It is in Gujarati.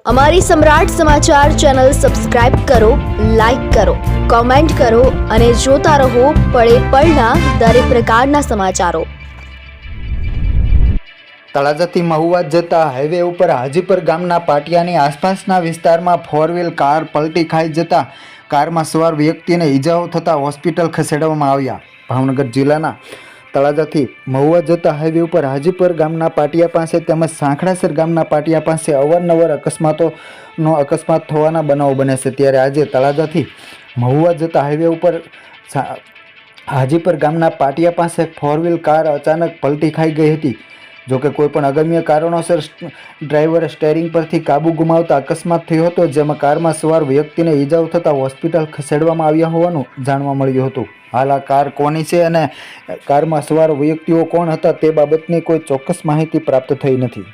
અમારી સમ્રાટ સમાચાર ચેનલ સબસ્ક્રાઇબ કરો, લાઈક કરો, કોમેન્ટ કરો અને જોતા રહો પળે પળના દરેક પ્રકારના સમાચારો। તળાજાથી મહુવા જતા હાઈવે ઉપર હાજીપર ગામના પાટિયાની આસપાસના વિસ્તારમાં ફોર વ્હીલ કાર પલટી ખાઈ જતા કારમાં સવાર વ્યક્તિને ઈજાઓ થતાં હોસ્પિટલ ખસેડવામાં આવ્યા। ભાવનગર જિલ્લાના તળાજાથી મહુવા જતા હાઈવે ઉપર હાજીપર ગામના પાટિયા પાસે તેમજ સાંખડાસર ગામના પાટિયા પાસે અવારનવાર અકસ્માત થવાના બનાવો બને છે। ત્યારે આજે તળાજાથી મહુવા જતા હાઈવે ઉપર હાજીપર ગામના પાટિયા પાસે ફોર વ્હીલ કાર અચાનક પલટી ખાઈ ગઈ હતી। જોકે કોઈપણ અગમ્ય કારણોસર ડ્રાઈવરે સ્ટેરિંગ પરથી કાબુ ગુમાવતા અકસ્માત થયો હતો, જેમાં કારમાં સવાર વ્યક્તિને ઈજાઓ થતાં હોસ્પિટલ ખસેડવામાં આવ્યા હોવાનું જાણવા મળ્યું હતું। હાલ આ કાર કોની છે અને કારમાં સવાર વ્યક્તિઓ કોણ હતા તે બાબતની કોઈ ચોક્કસ માહિતી પ્રાપ્ત થઈ નથી।